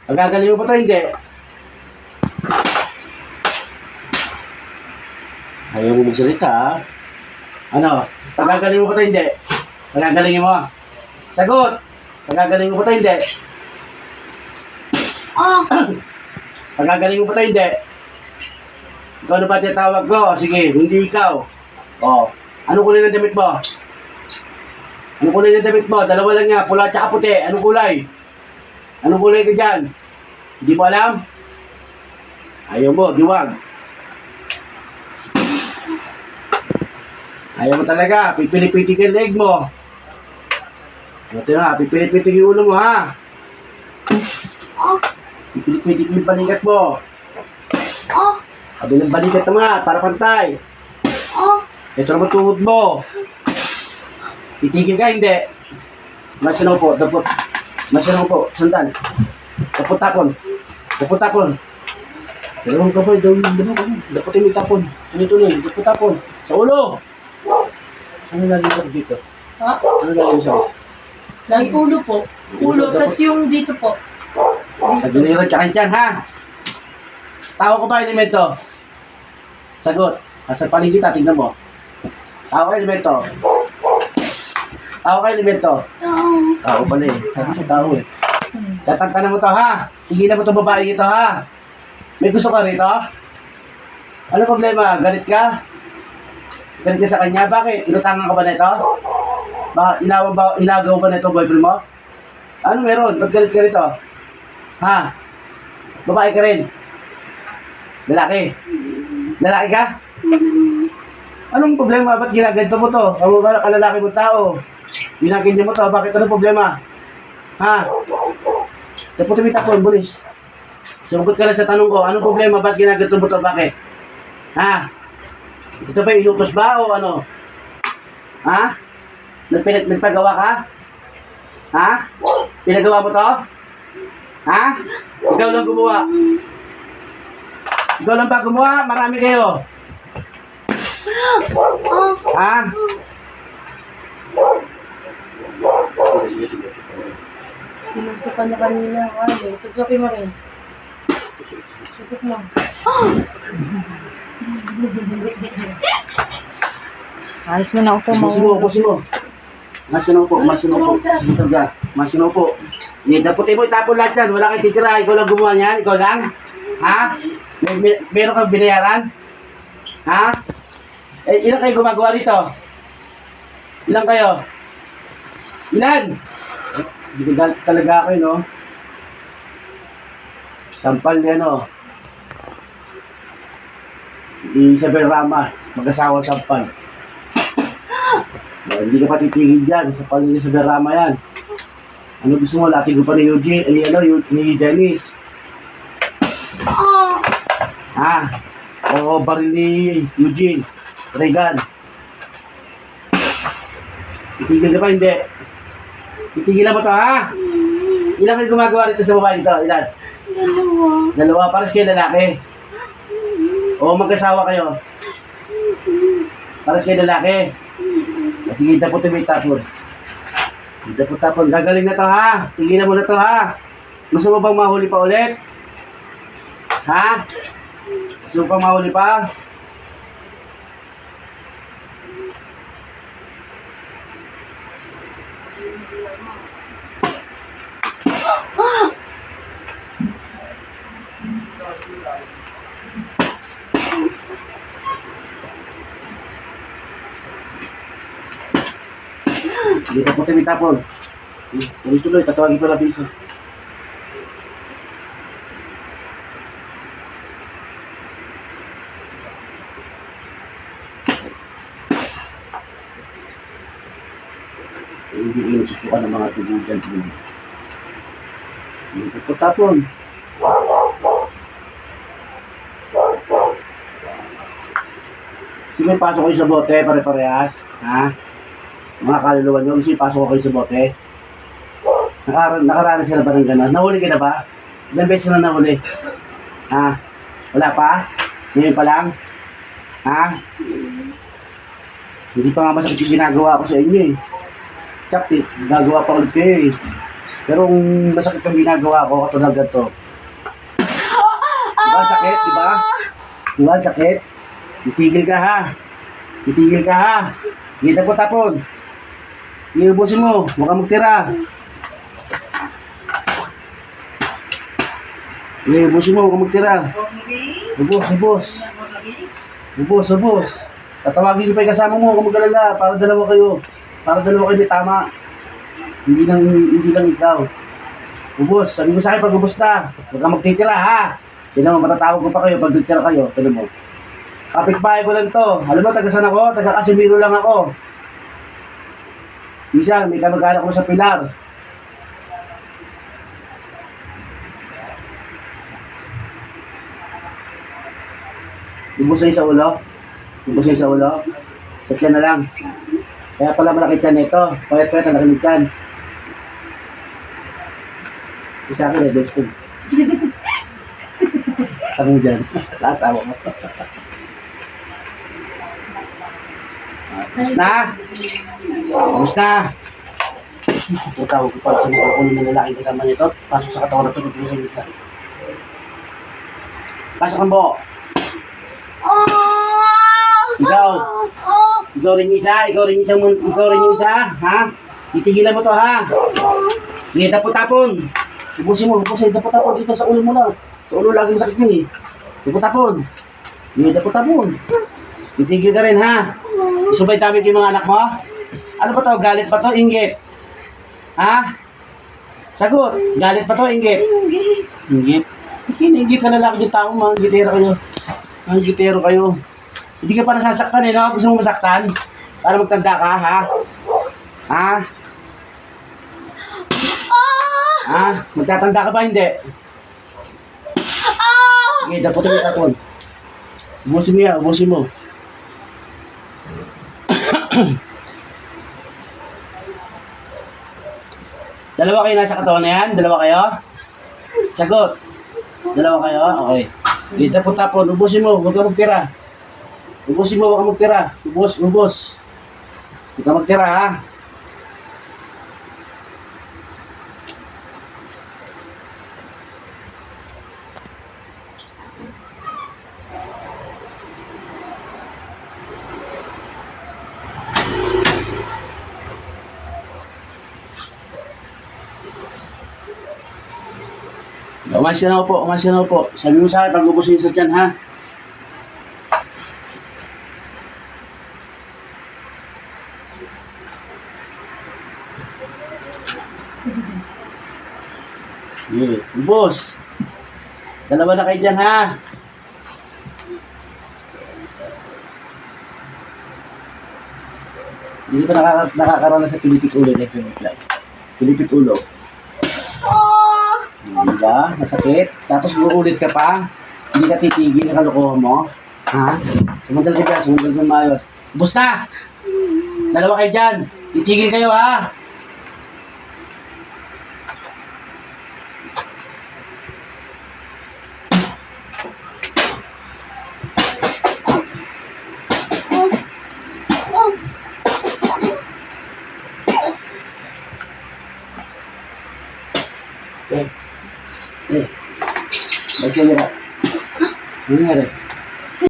Pagkagaling mo pa to, hindi. Ayaw mo magsalita, ha? Ano? Pagkagaling mo pa to, hindi. Pagkagaling mo. Sagot! Pagkagaling mo pa to, hindi. Pagkagaling mo pa to, hindi. Ikaw na ba tinatawag ko? O, sige, hindi ikaw. O, ano kulay ng damit mo? Ano kulay ng damit mo? Dalawa lang nga, pula at puti. Anong kulay? Anong kulay ka dyan? Hindi mo alam? Ayaw mo, diwag. Ayaw mo talaga, pipilipitik yung leg mo. Ito na, pipilipitik yung ulo mo, ha? Pipilipitik yung balikat mo. Kabilang balikat naman, para pantay. Ito naman tuhod mo. Titigil ka, hindi. Masinaw po, dapot. Masinaw po, sandal. Dapot-tapon. Dapot-tapon. Dalawang kapal, dapotin mo yung tapon. Ano tuloy, dapot-tapon. Sa ulo! Ano lagi sa dito? Ha? Ano lagi sa ulo? Lagi ulo po. Ulo, tas yung dito po. Tagiliran, tsaka yan, ha? Tao ko ba, elemento? Sagot. Nasa paligid, tingnan mo. Tao ka, elemento. Tao ka, elemento. Tao pala eh. Sabi ko, tao eh. Tatantanan mo to, ha? Tigilan mo to babae ito, ha? May gusto ka rito? Ano problema? Galit ka? Galit ka sa kanya? Bakit? Inutangan ka ba na ito? Inagaw ba na ito boyfriend mo? Ano meron? Ba't galit ka rito? Ha? Babae ka rin? Lalaki? Lalaki ka? Anong problema? Ba't ginaganto mo to? Kalalaki mo tao. Ginaganyan mo to. Bakit? Anong problema? Ha? Dapat tumitapon, bulis. Sumagot ka lang sa tanong ko. Anong problema? Ba't ginaganto mo to? Bakit? Ha? Ito ba inutos ba o ano? Ha? Nagpagawa ka? Ha? Pinagawa mo to? Ha? Ikaw lang gumawa. Ikaw lang ba gumawa? Marami kayo. Ha? Sinusukan na kanina. Ay, tusukin mo rin. Susuk mo. Ayos mo na upo mo. Pusin mo. Masino po. Sige talaga. Masino po. Daputin mo, itapon lahat yan. Wala kang titira. Ikaw lang gumawa niyan. Ikaw lang. Ha? Meron kang binayaran? Ha? Eh, ilan kayo gumagawa dito? Ilan kayo? Ilan? Hindi ko talaga ako yun, no? Sampal niya, no? Isabel Rama, mag-asawa sampal. Hindi ka pa titigil dyan. Sampal niya Isabel Rama yan. Ano gusto mo? Lating ko pa ni Eugene, ni Dennis. Ha? O baril ni Eugene. Regan. Titigil ka pa, hindi. Titigil na ba ito, ha? Ilan kayo gumagawa rito sa babae ito? Ilan? Dalawa. Pares kayo lalaki. O mag-asawa kayo? Pares kayo lalaki. Sige, dapat may tapon. Dapat. Gagaling na to, ha? Tigilan mo na to, ha? Gusto mo bang mahuli pa ulit? Ha? Gusto mo bang mahuli pa? Hindi ka po tumitapon. Tuloy-tuloy, tatawagin ko natin isa. Hindi susukan ng mga tubo dyan. Hindi ka po tapon. Sige, pasok kayo sa bote, pare-parehas. Ha? Mga kaluluwa nyo, kasi pasok kayo sa bote. Nakaranas ka na ba ng gano'n? Nahuli ka na ba? Ilang beses na nahuli? Ha? Wala pa? Ngayon pa lang? Ha? Hindi pa nga masakit yung ginagawa ko sa inyo eh. Chap, gagawa pa ulit kayo eh. Pero kung masakit yung ginagawa ko, katulad ganito. Diba sakit, diba? Diba sakit? Itigil ka ha. Itigil ka ha. Hindi tapon-tapon. Iubusin mo, huwag kang magtira. Iubusin mo, huwag kang magtira. Ubus. Tatawagin niyo pa yung kasama mo, huwag kang mag-alala. Para dalawa kayo may tama. Hindi lang ikaw. Ubus, sabi mo sa akin pag ubus na. Huwag kang magtitira ha. Hindi naman matatawag ko pa kayo pag nagtira kayo. Tuloy mo. Kapitbahay ko lang to. Alam mo, taga-san ako? Taga-Casimiro lang ako. Minsan, may kamag-anak ko sa Pilar. Ubus na sa ulo? Ubus na sa ulo? Sa tiyan na lang. Kaya pala malaki tiyan nito. Payat-payat ang laki ng tiyan. Isa akin eh, gusto. Sabi mo dyan, sa asawa mo. Ubus na! Ubus na! Tawag ko para sa mga kukunin ng lalaking kasama nito. Pasok sa katawan na ito, nagpusan yung isa. Pasok ang buo. Ikaw rin yung isa, ha? Titigilan mo to, ha? Sige, tapon-tapon. Ubusin mo, tapon-tapon dito sa ulo mo lang. Sa ulo lagi masakit yun, eh. Tapon-tapon. Sige, tapon-tapon. Titigil ka rin, ha? Isubay tabi ko yung mga anak mo? Ano ba to? Galit pa to? Inggit? Ha? Sagot. Galit pa to? Inggit? Inggit? Inggit ka na lang yung tao, mga gitero kayo. Mga gitero kayo. Hindi ka pa nasasaktan, eh, no? Gusto mo masaktan? Para magtanda ka, ha? Ha? Ha? Magtatanda ka ba? Hindi. Sige, daputin mo tapon. Ubusin mo yan, ubusin mo. Dalawa kayo nasa katawan na yan? Dalawa kayo? Sagot. Dalawa kayo? Okay. Sige, tapon-tapon. Ubusin mo, huwag ka magtira. Ubusin mo, huwag ka magtira. Ubus. Huwag ka magtira, ha? Umalis ka na po. Sabi mo sa akin, pag ubusin sa tiyan, ha? Yeah. Ubos. Dalawa na kayo dyan, ha? Hindi pa nakakaranas sa pilipit ulo next week lang. Pilipit ulo. Diba? Masakit. Tapos uulit ka pa. Hindi ka titigil ang kalokohan mo. Ha? Sumandal ka dyan. Sumandal ka maayos. Ubus na! Dalawa kayo dyan. Titigil kayo, ha? Eh. Ba't ka nila? Ano nangyari?